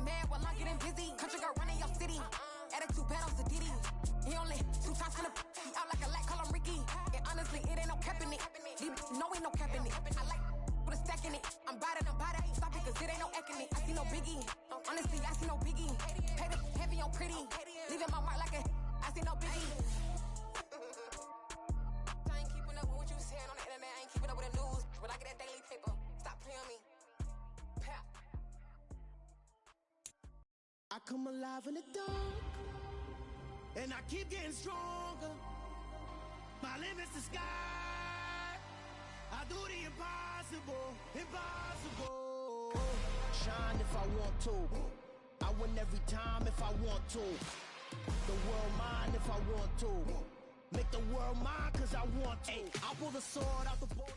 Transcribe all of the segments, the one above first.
mad while I'm getting busy. Country girl running your city. Attitude bad on Sadidi. He only 2 times from the he out like a lack, call him Ricky. And honestly, it ain't no cap in it. No, ain't no cap in it. I like with a stack in it. I'm bad at ain't stop it, cause it ain't no acting it. I see no biggie. Honestly, I see no biggie. Pay the heavy on pretty. Leaving my mark like a I see no biggie. I ain't keeping up with what you saying on the internet. I ain't keeping up with the news. When I get that daily paper, stop playing on me. Pap. I come alive in the dark, and I keep getting stronger. My limit's the sky. I do the impossible, impossible. Shine if I want to. I win every time if I want to. The world mine if I want to. Make the world mine cause I want to. I'll pull the sword out the border.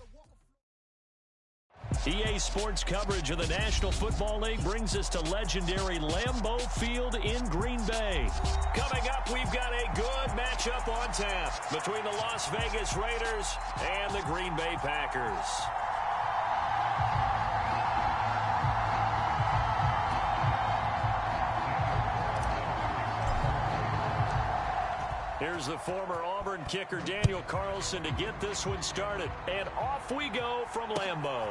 EA Sports coverage of the National Football League brings us to legendary Lambeau Field in Green Bay. Coming up, we've got a good matchup on tap between the Las Vegas Raiders and the Green Bay Packers. Here's the former Auburn kicker Daniel Carlson to get this one started. And off we go from Lambeau.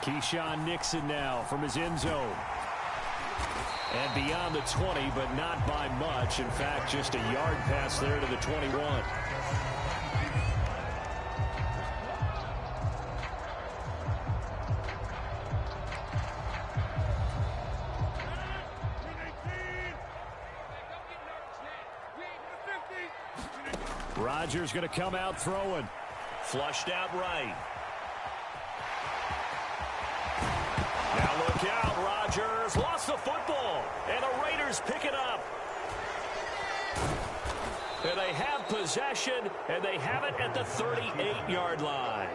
Keyshawn Nixon now from his end zone. And beyond the 20, but not by much. In fact, just a yard pass there to the 21. Rodgers going to come out throwing. Flushed out right. Now look out, Rodgers lost the football, and the Raiders pick it up. And they have possession, and they have it at the 38-yard line.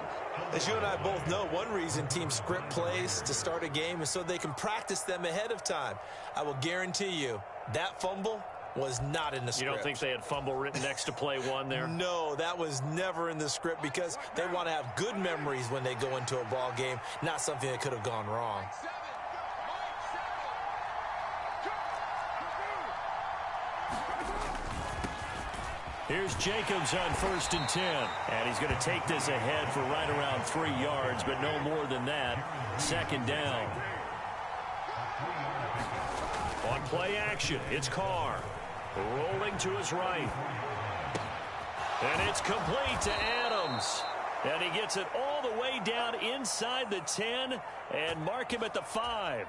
As you and I both know, one reason teams script plays to start a game is so they can practice them ahead of time. I will guarantee you that fumble was not in the script. You don't think they had fumble written next to play one there? No, that was never in the script because they want to have good memories when they go into a ball game, not something that could have gone wrong. Here's Jacobs on 1st and 10. And he's going to take this ahead for right around 3 yards, but no more than that. 2nd down. On play action, it's Carr. Rolling to his right. And it's complete to Adams. And he gets it all the way down inside the 10 and mark him at the 5.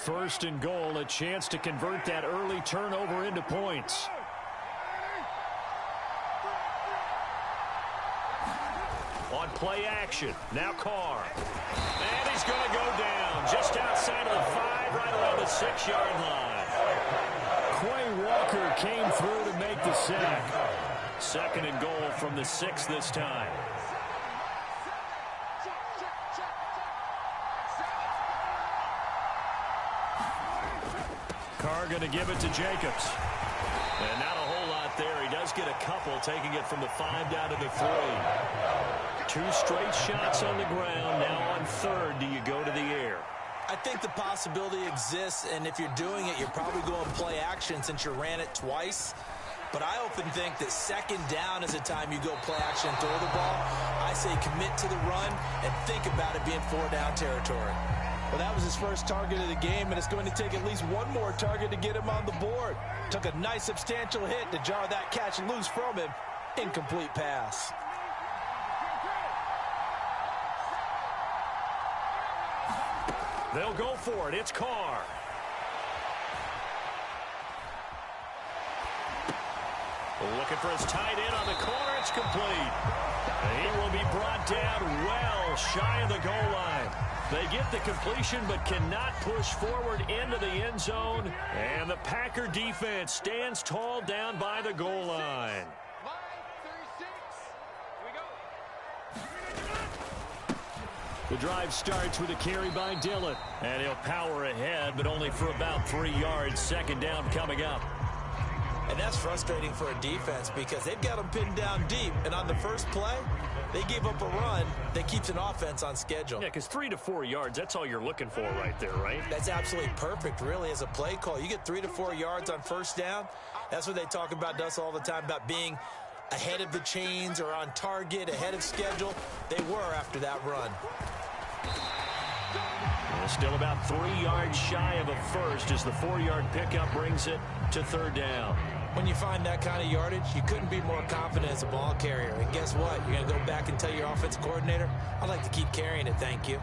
1st and goal, a chance to convert that early turnover into points. On play action, now Carr. And he's going to go down just outside of the 5, right around the 6-yard line. Quay Walker came through to make the sack. 2nd and goal from the 6 this time. Carr going to give it to Jacobs. And not a whole lot there. He does get a couple, taking it from the 5 down to the 3. 2 straight shots on the ground. Now on 3rd, do you go to the air? I think the possibility exists, and if you're doing it, you're probably going play action since you ran it twice. But I often think that 2nd down is the time you go play action and throw the ball. I say commit to the run and think about it being 4-down territory. Well, that was his first target of the game, and it's going to take at least one more target to get him on the board. Took a nice substantial hit to jar that catch loose from him. Incomplete pass. They'll go for it. It's Carr. Looking for his tight end on the corner. It's complete. He will be brought down well shy of the goal line. They get the completion but cannot push forward into the end zone. And the Packer defense stands tall down by the goal line. The drive starts with a carry by Dillon. And he'll power ahead, but only for about 3 yards. 2nd down coming up. And that's frustrating for a defense because they've got them pinned down deep. And on the first play, They gave up a run that keeps an offense on schedule. Yeah, because 3 to 4 yards, that's all you're looking for right there, right? That's absolutely perfect, really, as a play call. You get 3 to 4 yards on first down. That's what they talk about us all the time, about being ahead of the chains or on target, ahead of schedule. They were after that run. Well, still about 3 yards shy of a first as the 4-yard pickup brings it to third down. When you find that kind of yardage, you couldn't be more confident as a ball carrier. And guess what? You're going to go back and tell your offensive coordinator, I'd like to keep carrying it, thank you.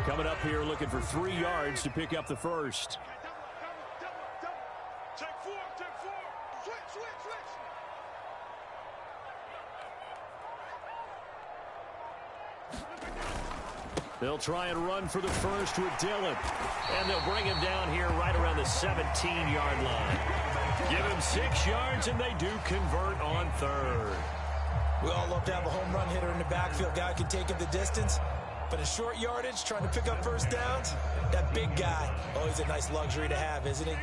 Coming up here looking for 3 yards to pick up the first. They'll try and run for the first with Dillon. And they'll bring him down here right around the 17-yard line. Give him 6 yards, and they do convert on third. We all love to have a home run hitter in the backfield. Guy can take it the distance. But in short yardage, trying to pick up first downs, that big guy, always a nice luxury to have, isn't he?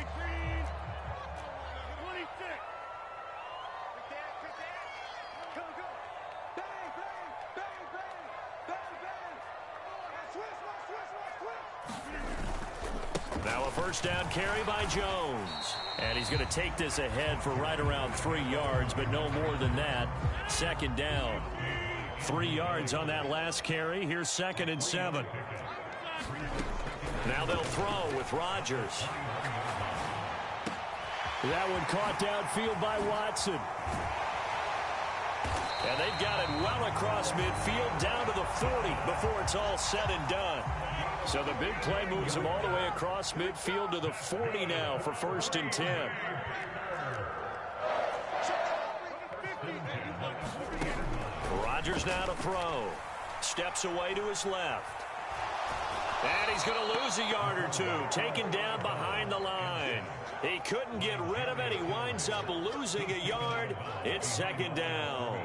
Now a first down carry by Jones. And he's going to take this ahead for right around 3 yards, but no more than that. Second down. 3 yards on that last carry. Here's 2nd and 7. Now they'll throw with Rodgers. That one caught downfield by Watson. And they've got it well across midfield down to the 40 before it's all said and done. So the big play moves him all the way across midfield to the 40 now for 1st and 10. Rodgers now to throw. Steps away to his left. And he's going to lose a yard or two. Taken down behind the line. He couldn't get rid of it. He winds up losing a yard. It's 2nd down.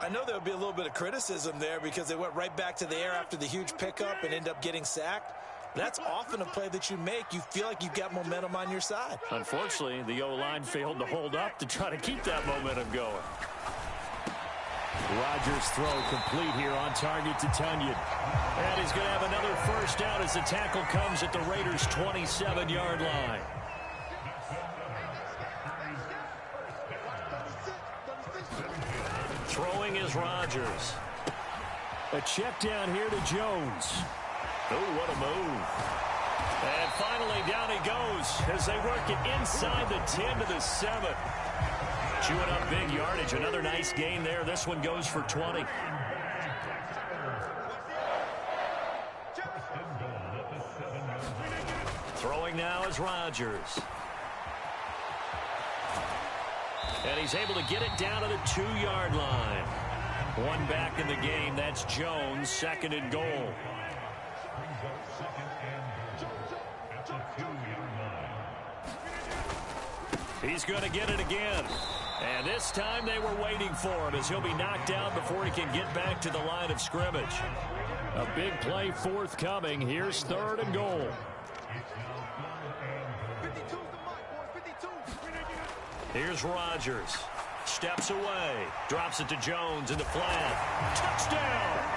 I know there would be a little bit of criticism there because they went right back to the air after the huge pickup and end up getting sacked. That's often a play that you make. You feel like you've got momentum on your side. Unfortunately, the O-line failed to hold up to try to keep that momentum going. Rodgers' throw complete here on target to Tunyon. And he's going to have another first down as the tackle comes at the Raiders' 27-yard line. Throwing is Rodgers. A check down here to Jones. Oh, what a move. And finally down he goes as they work it inside the 10 to the 7. Chewing up big yardage. Another nice gain there. This one goes for 20. Throwing now is Rodgers. And he's able to get it down to the 2-yard line. One back in the game. That's Jones. 2nd and goal. He's going to get it again. And this time they were waiting for him as he'll be knocked down before he can get back to the line of scrimmage. A big play forthcoming. Here's 3rd and goal. Here's Rodgers. Steps away. Drops it to Jones in the flat. Touchdown!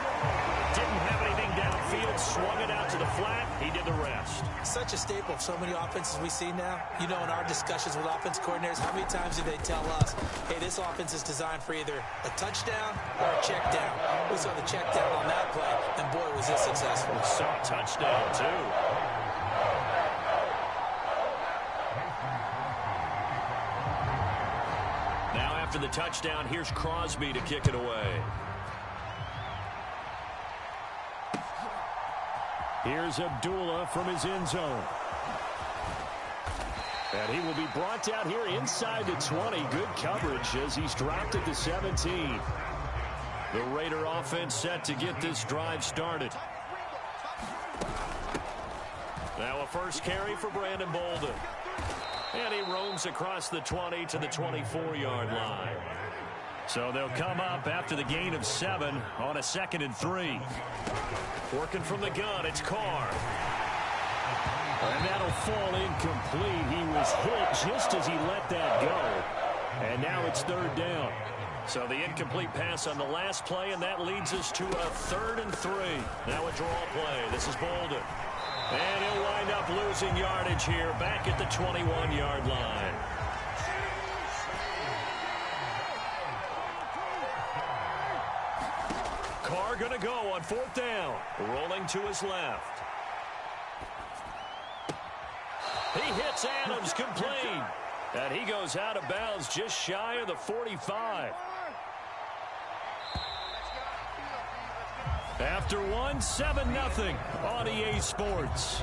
Didn't have anything downfield. Swung it out to the flat. He did the rest. Such a staple of so many offenses we see now. You know, in our discussions with offense coordinators, how many times do they tell us, hey, this offense is designed for either a touchdown or a check down. We saw the check down on that play, and boy, was this successful. Saw a touchdown, too. Now after the touchdown, here's Crosby to kick it away. Here's Abdullah from his end zone. And he will be brought down here inside the 20. Good coverage as he's dropped at the 17. The Raider offense set to get this drive started. Now a first carry for Brandon Bolden. And he roams across the 20 to the 24-yard line. So they'll come up after the gain of 7 on a 2nd and 3. Working from the gun, it's Carr. And that'll fall incomplete. He was hit just as he let that go. And now it's 3rd down. So the incomplete pass on the last play, and that leads us to a 3rd and 3. Now a draw play. This is Bolden. And he'll wind up losing yardage here back at the 21-yard line. Carr going to go on 4th down. Rolling to his left. He hits Adams complete. And he goes out of bounds just shy of the 45. After 1, 7-0 on EA Sports.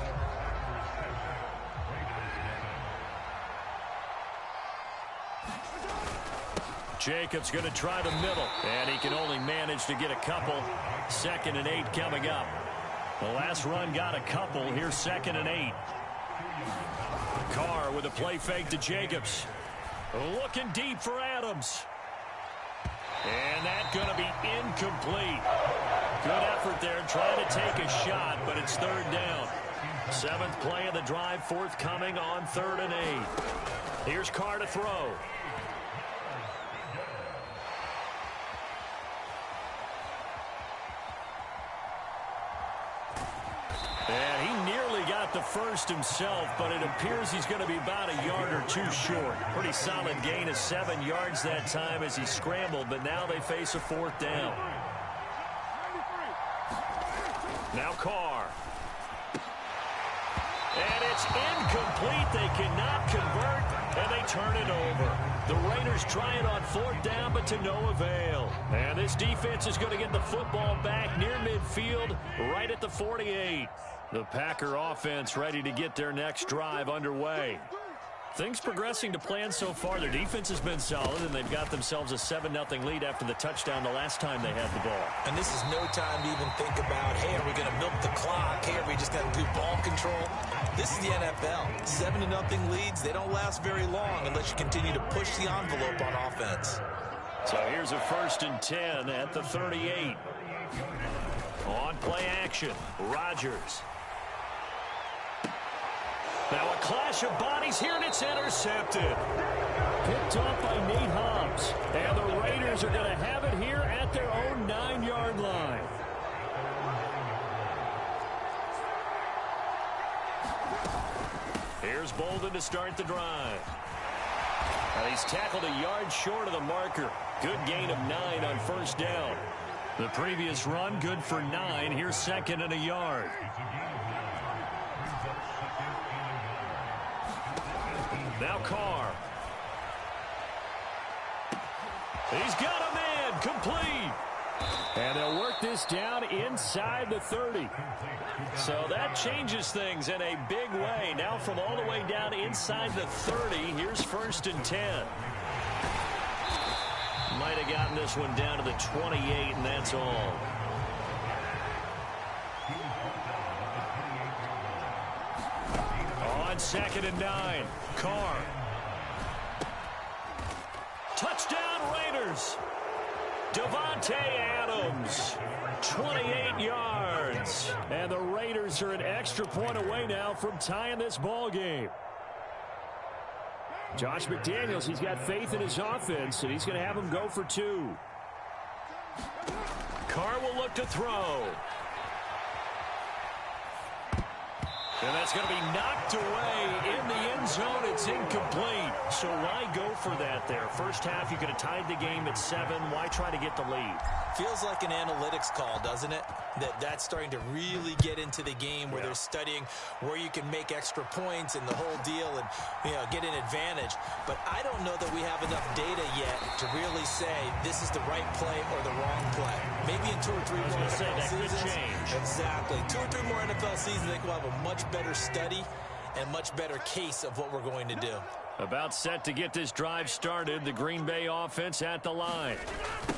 Jacobs going to try the middle, and he can only manage to get a couple. 2nd and 8 coming up. The last run got a couple. Here's 2nd and 8. Carr with a play fake to Jacobs. Looking deep for Adams. And that's going to be incomplete. Good effort there trying to take a shot, but it's 3rd down. 7th play of the drive, forthcoming on 3rd and 8. Here's Carr to throw. And he nearly got the first himself, but it appears he's going to be about a yard or 2 short. Pretty solid gain of 7 yards that time as he scrambled, but now they face a 4th down. Now Carr. And it's incomplete. They cannot convert, and they turn it over. The Raiders try it on 4th down, but to no avail. And this defense is going to get the football back near midfield, right at the 48. The Packer offense ready to get their next drive underway. Things progressing to plan so far. Their defense has been solid, and they've got themselves a 7-0 lead after the touchdown the last time they had the ball. And this is no time to even think about, hey, are we going to milk the clock? Hey, are we just going to do ball control? This is the NFL. 7-0 leads, they don't last very long unless you continue to push the envelope on offense. So here's a 1st and 10 at the 38. On play action, Rodgers. Now a clash of bodies here, and it's intercepted. Picked off by Nate Hobbs. And the Raiders are going to have it here at their own 9-yard line. Here's Bolden to start the drive. And he's tackled a yard short of the marker. Good gain of 9 on 1st down. The previous run, good for 9. Here's 2nd and a yard. Now Carr. He's got a man, complete. And they'll work this down inside the 30. So that changes things in a big way. Now from all the way down inside the 30, here's 1st and 10. Might have gotten this one down to the 28, and that's all. On 2nd and 9, Carr. Touchdown Raiders. Devontae Adams, 28 yards. And the Raiders are an extra point away now from tying this ball game. Josh McDaniels, he's got faith in his offense, and he's going to have him go for 2. Carr will look to throw. And that's going to be knocked away in the end zone. It's incomplete. So why go for that there? First half, you could have tied the game at 7. Why try to get the lead? Feels like an analytics call, doesn't it? That's starting to really get into the game where they're studying where you can make extra points and the whole deal and, get an advantage. But I don't know that we have enough data yet to really say this is the right play or the wrong play. Maybe in 2 or 3 more NFL seasons. Change. Exactly. 2 or 3 more NFL seasons, I think we'll have a much better study and much better case of what we're going to do. About set to get this drive started. The Green Bay offense at the line.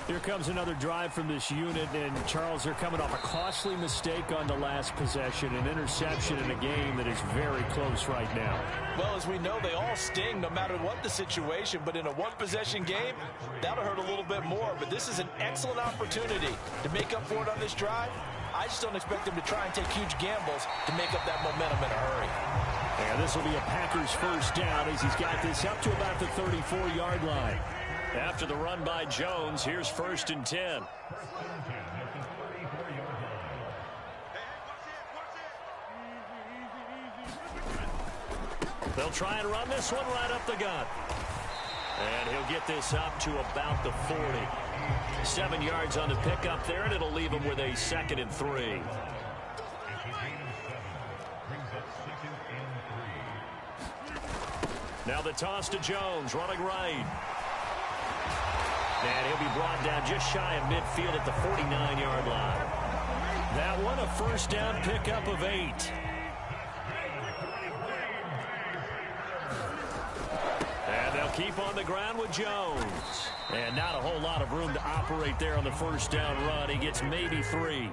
Here comes another drive from this unit, and Charles, they're coming off a costly mistake on the last possession, an interception in a game that is very close right now. Well, as we know, they all sting no matter what the situation, but in a one-possession game, that'll hurt a little bit more. But this is an excellent opportunity to make up for it on this drive. I just don't expect them to try and take huge gambles to make up that momentum in a hurry. And this will be a Packers first down as he's got this up to about the 34-yard line. After the run by Jones, here's 1st and 10. They'll try and run this one right up the gut. And he'll get this up to about the 40. 7 yards on the pickup there, and it'll leave him with a 2nd and 3. Now the toss to Jones, running right. And he'll be brought down just shy of midfield at the 49-yard line. That one a first down pickup of 8. And they'll keep on the ground with Jones. And not a whole lot of room to operate there on the first down run. He gets maybe 3.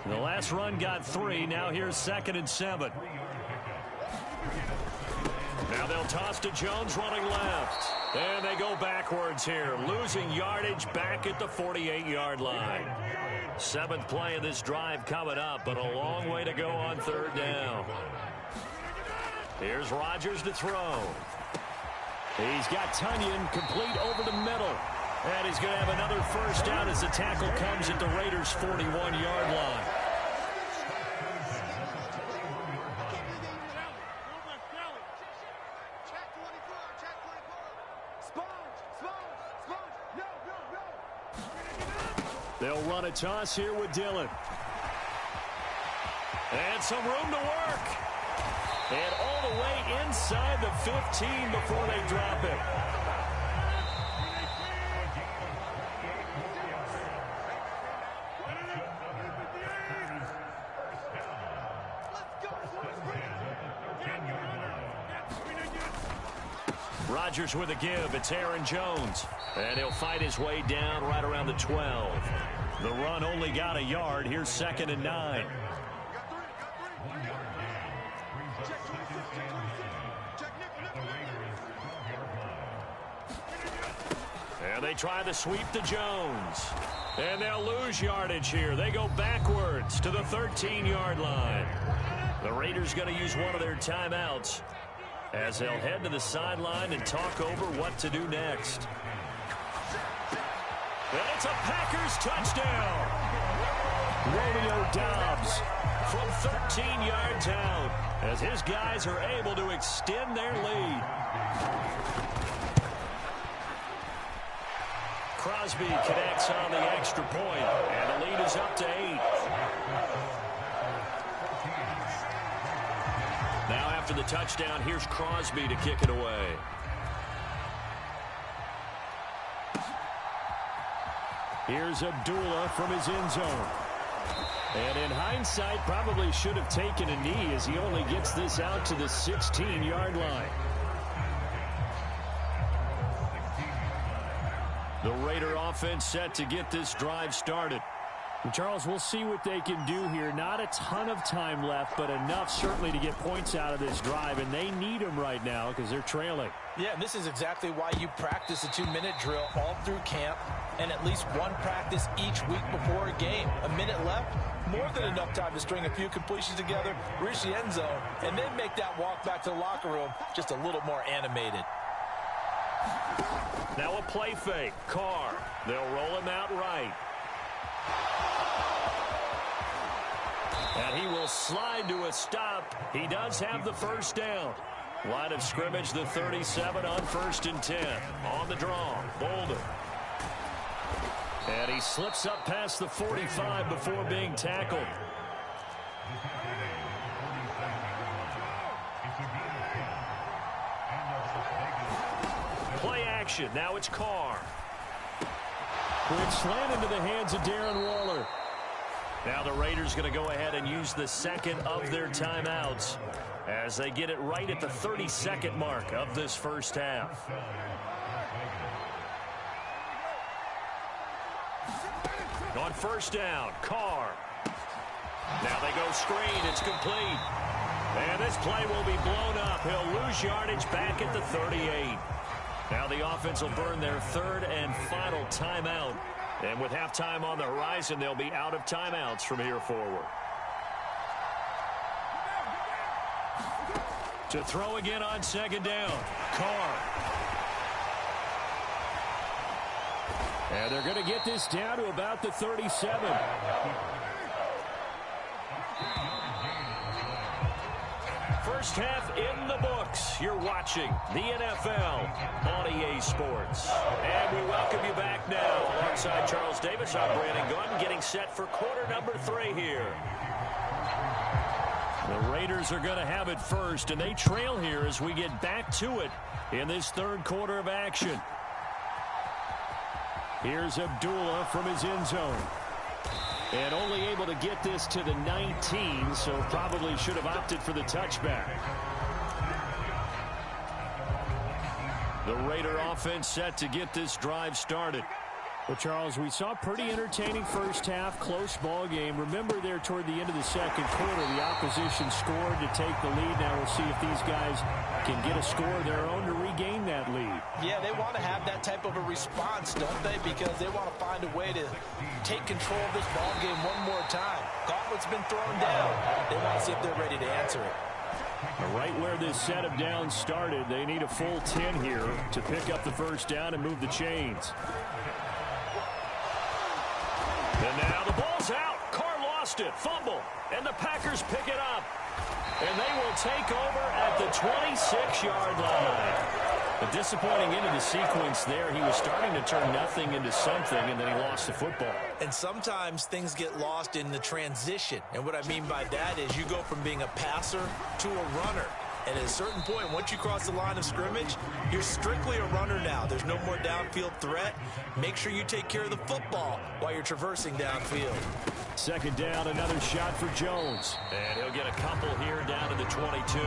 The last run got 3. Now here's 2nd and 7. Now they'll toss to Jones running left. And they go backwards here, losing yardage back at the 48-yard line. 7th play of this drive coming up, but a long way to go on 3rd down. Here's Rodgers to throw. He's got Tunyon complete over the middle. And he's going to have another first down as the tackle comes at the Raiders' 41-yard line. They'll run a toss here with Dillon. And some room to work. And all the way inside the 15 before they drop it. Rodgers with a give. It's Aaron Jones. And he'll fight his way down right around the 12. The run only got a yard. Here's 2nd and 9. And they try the sweep to Jones. And they'll lose yardage here. They go backwards to the 13-yard line. The Raiders going to use one of their timeouts as they'll head to the sideline and talk over what to do next. And it's a Packers touchdown. Romeo Doubs From 13 yards out as his guys are able to extend their lead. Crosby connects on the extra point, and the lead is up to 8. Now after the touchdown, here's Crosby to kick it away. Here's Abdullah from his end zone. And in hindsight, probably should have taken a knee as he only gets this out to the 16-yard line. The Raider offense set to get this drive started. And Charles, we'll see what they can do here. Not a ton of time left, but enough certainly to get points out of this drive. And they need them right now because they're trailing. Yeah, and this is exactly why you practice a 2-minute drill all through camp and at least one practice each week before a game. A minute left, more than enough time to string a few completions together, reach the end zone, and then make that walk back to the locker room just a little more animated. Now a play fake. Carr. They'll roll him out right. And he will slide to a stop. He does have the first down. Line of scrimmage, the 37 on 1st and 10. On the draw, Bolden. And he slips up past the 45 before being tackled. Play action. Now it's Carr. Quick slant into the hands of Darren Waller. Now the Raiders going to go ahead and use the second of their timeouts. as they get it right at the 32nd mark of this first half. On first down, Carr. Now they go screen. It's complete. And this play will be blown up. He'll lose yardage back at the 38. Now the offense will burn their third and final timeout. And with halftime on the horizon, they'll be out of timeouts from here forward. To throw again on second down, Carr. And they're going to get this down to about the 37. First half in the books. You're watching the NFL on EA Sports. And we welcome you back now. Alongside Charles Davis, I'm Brandon Gunn, getting set for quarter number 3 here. The Raiders are going to have it first, and they trail here as we get back to it in this third quarter of action. Here's Abdullah from his end zone. And only able to get this to the 19, so probably should have opted for the touchback. The Raider offense set to get this drive started. Well, Charles, we saw a pretty entertaining first half, close ball game. Remember there toward the end of the second quarter, the opposition scored to take the lead. Now we'll see if these guys can get a score of their own to regain that lead. Yeah, they want to have that type of a response, don't they? Because they want to find a way to take control of this ball game one more time. Gauntlet's been thrown down. They want to see if they're ready to answer it. Right where this set of downs started, they need a full 10 here to pick up the first down and move the chains. And now the ball's out. Carr lost it. Fumble. And the Packers pick it up. And they will take over at the 26-yard line. A disappointing end of the sequence there. He was starting to turn nothing into something, and then he lost the football. And sometimes things get lost in the transition. And what I mean by that is you go from being a passer to a runner. And at a certain point, once you cross the line of scrimmage, you're strictly a runner now. There's no more downfield threat. Make sure you take care of the football while you're traversing downfield. Second down, another shot for Jones. And he'll get a couple here down to the 22.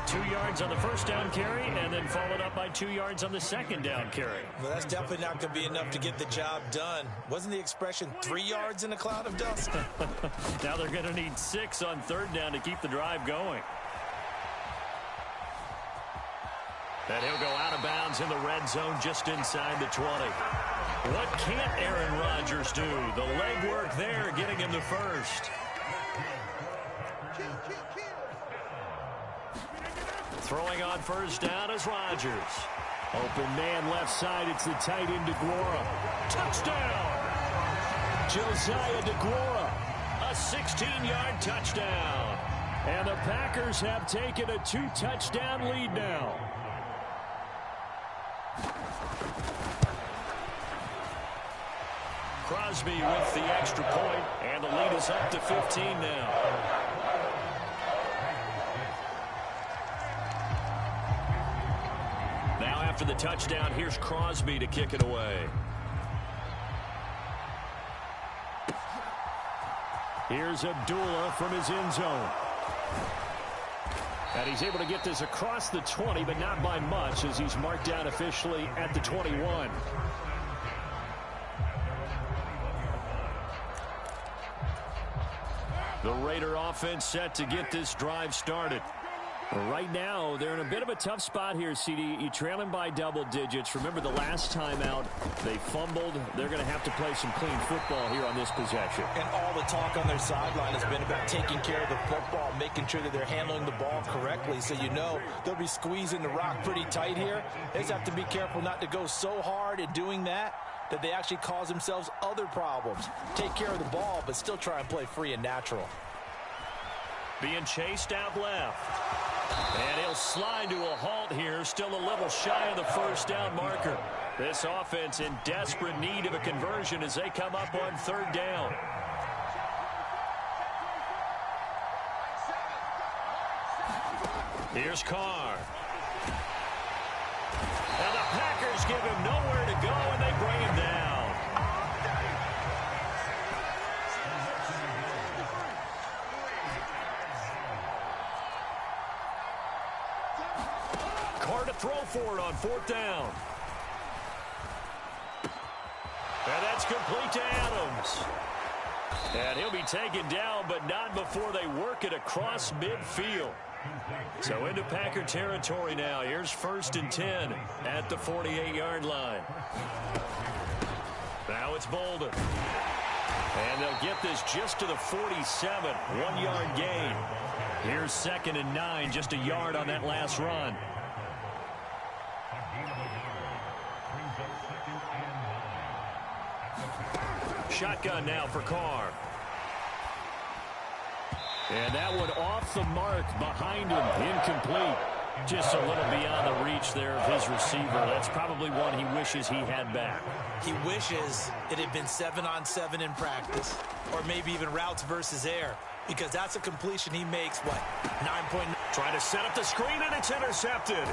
2 yards on the first down carry, and then followed up by 2 yards on the second down carry. Well, that's definitely not going to be enough to get the job done. Wasn't the expression 3 yards in a cloud of dust? Now they're going to need 6 on third down to keep the drive going. And he'll go out of bounds in the red zone just inside the 20. What can't Aaron Rodgers do? The legwork there getting him the first. Throwing on first down is Rodgers. Open man left side. It's the tight end DeGuara. Touchdown! Josiah DeGuara. A 16-yard touchdown. And the Packers have taken a 2-touchdown lead now. Crosby with the extra point, and the lead is up to 15 now. Now after the touchdown, here's Crosby to kick it away. Here's Abdullah from his end zone. And he's able to get this across the 20, but not by much, as he's marked down officially at the 21. The Raider offense set to get this drive started. Right now, they're in a bit of a tough spot here, CD. You trail them by double digits. Remember the last time out, they fumbled. They're going to have to play some clean football here on this possession. And all the talk on their sideline has been about taking care of the football, making sure that they're handling the ball correctly. So you know they'll be squeezing the rock pretty tight here. They just have to be careful not to go so hard at doing that they actually cause themselves other problems. Take care of the ball, but still try and play free and natural. Being chased out left. And he'll slide to a halt here, still a little shy of the first down marker. This offense in desperate need of a conversion as they come up on third down. Here's Carr. And the Packers give him nowhere to go, and they bring him down. Hard to throw for it on 4th down. And that's complete to Adams. And he'll be taken down, but not before they work it across midfield. So into Packer territory now. Here's 1st and 10 at the 48-yard line. Now it's Bolden. And they'll get this just to the 47. 1-yard gain. Here's 2nd and 9, just a yard on that last run. Shotgun now for Carr. And that one off the mark behind him. Incomplete. Just a little beyond the reach there of his receiver. That's probably one he wishes he had back. He wishes it had been 7-on-7 in practice, or maybe even routes versus air, because that's a completion he makes, 9.9. Trying to set up the screen, and it's intercepted.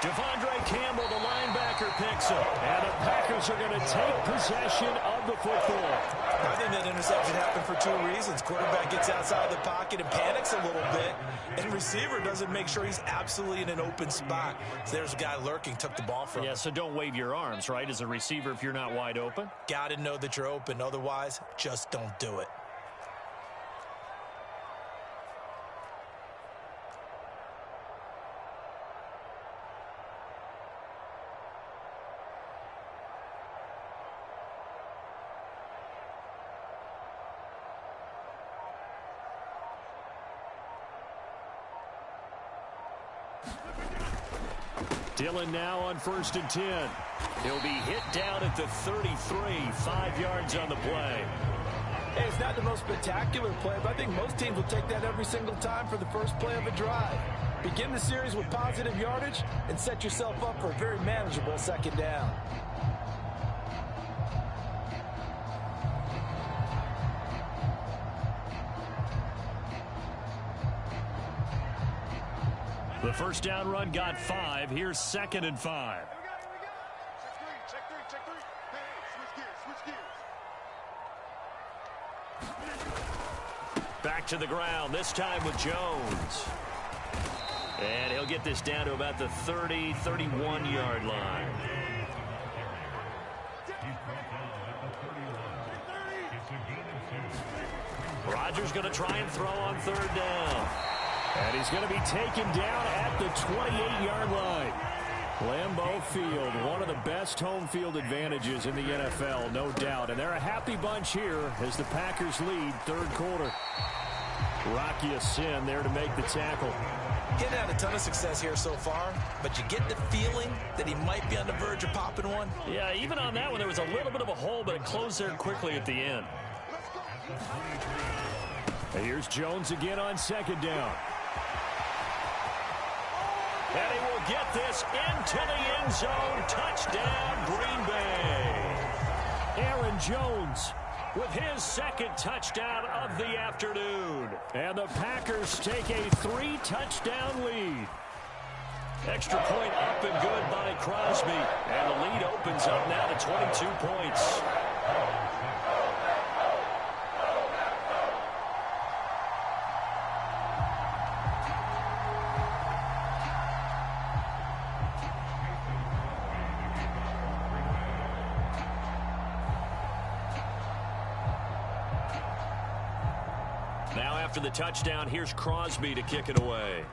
Devondre Campbell, the linebacker, picks it. And the Packers are going to take possession of the football. I think that interception happened for 2 reasons. Quarterback gets outside the pocket and panics a little bit, and receiver doesn't make sure he's absolutely in an open spot. So there's a guy lurking, took the ball from him. Yeah, so don't wave your arms, right, as a receiver if you're not wide open. Got to know that you're open. Otherwise, just don't do it. Dillon now on 1st and 10. He'll be hit down at the 33, 5 yards on the play. Hey, it's not the most spectacular play, but I think most teams will take that every single time for the first play of a drive. Begin the series with positive yardage and set yourself up for a very manageable 2nd down. The 1st down run got 5. Here's 2nd and 5. Check three. Hey, switch gears. Back to the ground, this time with Jones. And he'll get this down to about the 30, 31-yard line. Rodgers going to try and throw on 3rd down. And he's going to be taken down at the 28-yard line. Lambeau Field, one of the best home field advantages in the NFL, no doubt. And they're a happy bunch here as the Packers lead 3rd quarter. Rocky Sin there to make the tackle. Getting had a ton of success here so far, but you get the feeling that he might be on the verge of popping one. Yeah, even on that one, there was a little bit of a hole, but it closed there quickly at the end. And here's Jones again on 2nd down. And he will get this into the end zone. Touchdown, Green Bay. Aaron Jones with his 2nd touchdown of the afternoon. And the Packers take a 3-touchdown lead. Extra point up and good by Crosby. And the lead opens up now to 22 points. Now after the touchdown, here's Crosby to kick it away.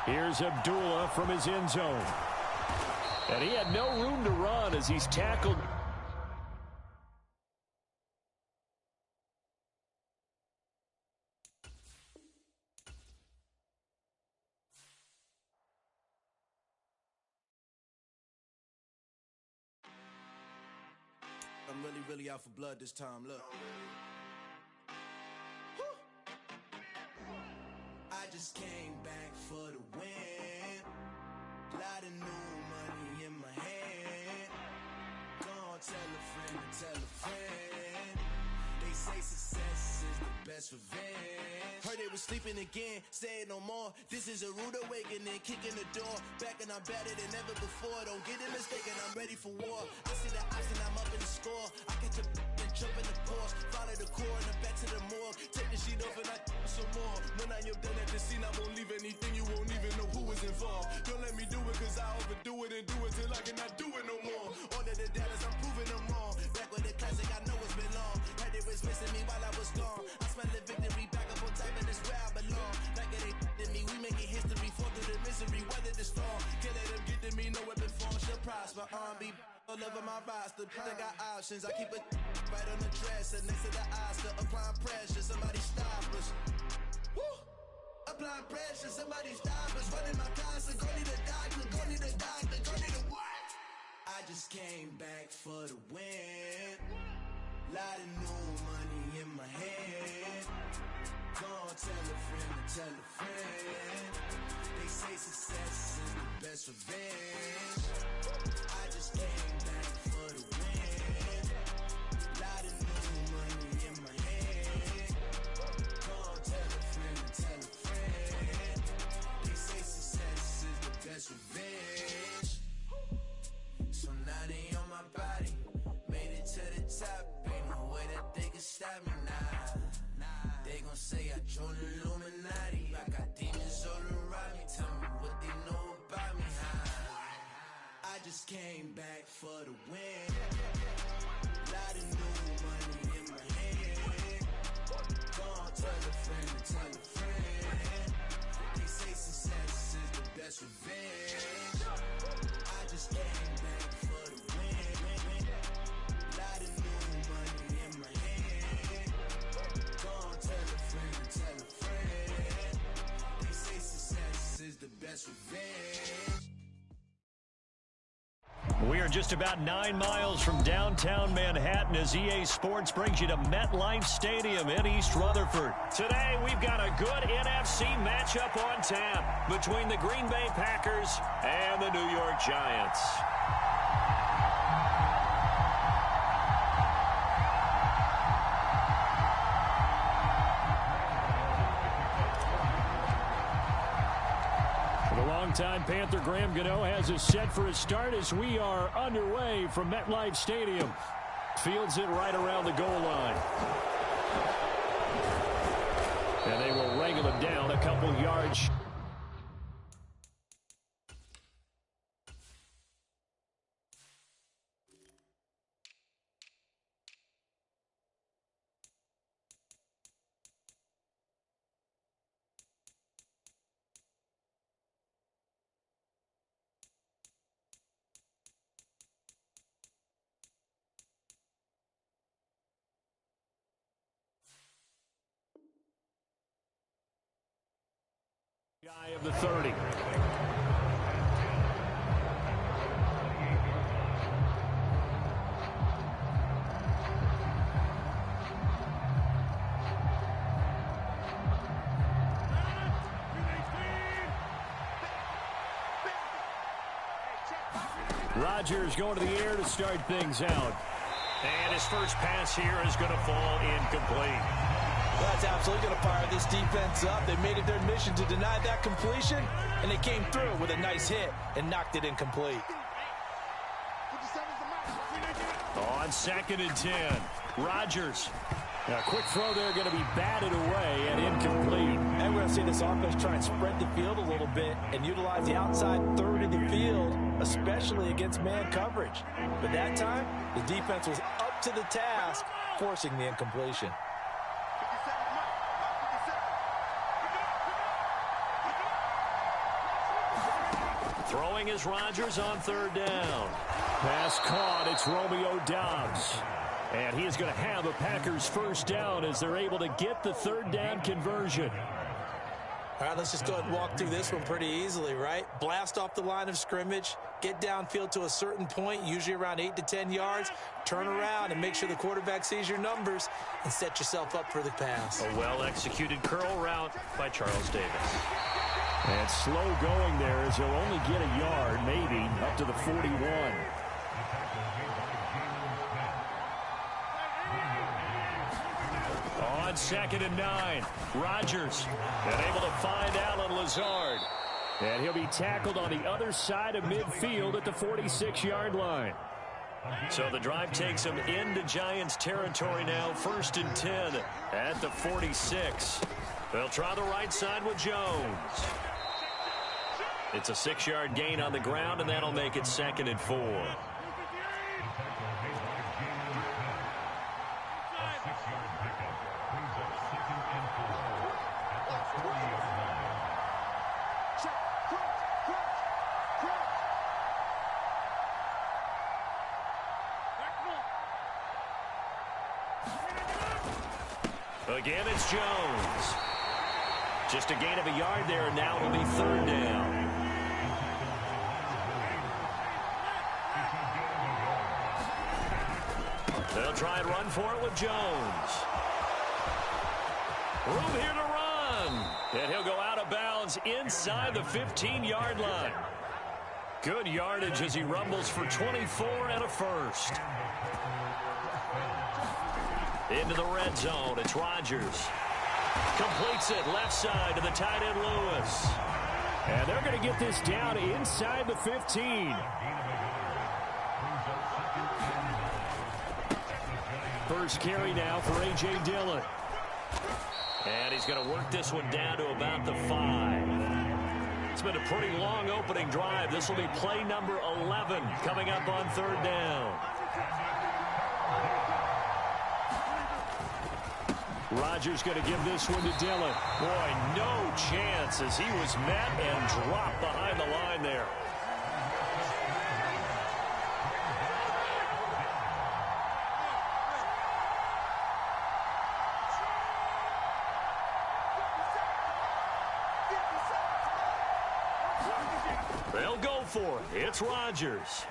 Here's Abdullah from his end zone. And he had no room to run as he's tackled. I'm really out for blood this time, look. I just came back for the win. Lot of new money in my hand. Gonna tell a friend to tell a friend. They say success is the best revenge. Heard they was sleeping again, say it no more. This is a rude awakening, kicking the door. Back and I'm better than ever before. Don't get it mistaken, I'm ready for war. I see the option, I'm up in the score. I catch a and jump in the Porsche. Follow the core and I'm back to the morgue. Take the sheet off and I some more. When I'm done at the the scene, I won't leave anything, you won't even know who was involved. Don't let me do it, cause I overdo it and do it till I cannot do it no more. All of the Dallas, I'm proving them wrong. Back with the classic, I know it's been long. Heard they was missing me while I was gone. I smell the victory, back up on time, and it's where I belong. Like it ain't to me, we making history, fall through the misery, weather the storm. Can't let them get to me, no weapon form shall prosper. R&B all over my roster, I got options. I keep it right on the dresser, next to the Oscar, applying pressure. Somebody stop us. Woo! Applying pressure, somebody stop us. Running my concert, go need a doctor, go need a doctor, go need a what? I just came back for the win. Lot of new money in my hand. Gonna tell a friend to tell a friend. They say success is the best revenge. I just came back for the win. Lot of new money in my hand. Gonna tell a friend to tell a friend. They say success is the best revenge. So now they on my body. Made it to the top. Ain't no way that they can stop me now. They gon' say I joined the Illuminati. I got demons all around me. Tell me what they know about me. I just came back for the win. Lot of new money in my hand. Gonna tell a friend to tell a friend. They say success is the best revenge. I just came back for the win. Lot of new money in my hand. Gonna tell a friend to tell a friend. They say success is the best revenge. We are just about 9 miles from downtown Manhattan as EA Sports brings you to MetLife Stadium in East Rutherford. Today, we've got a good NFC matchup on tap between the Green Bay Packers and the New York Giants. Longtime Panther Graham Gano has us set for a start as we are underway from MetLife Stadium. Fields it right around the goal line. And they will wrangle him down a couple yards. Guy of the 30. Rodgers going to the air to start things out. And his first pass here is going to fall incomplete. That's absolutely going to fire this defense up. They made it their mission to deny that completion, and they came through with a nice hit and knocked it incomplete. On 2nd and 10, Rodgers. A quick throw there going to be batted away and incomplete. And we're going to see this offense try and spread the field a little bit and utilize the outside third of the field, especially against man coverage. But that time, the defense was up to the task, forcing the incompletion. Throwing is Rodgers on 3rd down. Pass caught. It's Romeo Doubs. And he is going to have a Packers first down as they're able to get the 3rd down conversion. All right, let's just go ahead and walk through this one pretty easily, right? Blast off the line of scrimmage, get downfield to a certain point, usually around 8 to 10 yards, turn around and make sure the quarterback sees your numbers and set yourself up for the pass. A well-executed curl route by Charles Davis. And slow going there as he'll only get a yard, maybe, up to the 41. On 2nd and 9, Rodgers, and able to find Alan Lazard. And he'll be tackled on the other side of midfield at the 46-yard line. So the drive takes him into Giants territory now, 1st and 10 at the 46. They'll try the right side with Jones. It's a 6-yard gain on the ground, and that'll make it 2nd and 4. Again, it's Jones. Just a gain of a yard there, and now it'll be 3rd down. They'll try and run for it with Jones. Room here to run. And he'll go out of bounds inside the 15-yard line. Good yardage as he rumbles for 24 and a first. Into the red zone. It's Rodgers. Completes it left side to the tight end Lewis. And they're going to get this down inside the 15. First carry now for A.J. Dillon. And he's going to work this one down to about the 5. It's been a pretty long opening drive. This will be play number 11 coming up on 3rd down. Rodgers going to give this one to Dillon. Boy, no chance as he was met and dropped behind the line there. They'll go for it. It's Rodgers.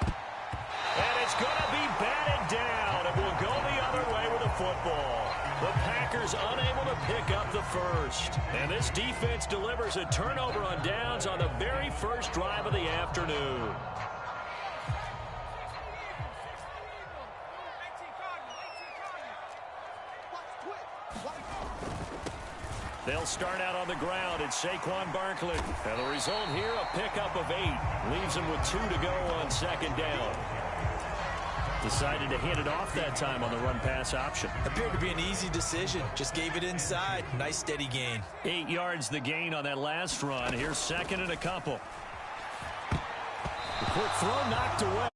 And it's going to be batted down. It will go the other way with the football. The Packers unable to pick up the first. And this defense delivers a turnover on downs on the very first drive of the afternoon. They'll start out on the ground. It's Saquon Barkley. And the result here, a pickup of 8. Leaves him with 2 to go on 2nd down. Decided to hand it off that time on the run-pass option. Appeared to be an easy decision. Just gave it inside. Nice steady gain. 8 yards the gain on that last run. Here's 2nd and a couple. The quick throw knocked away.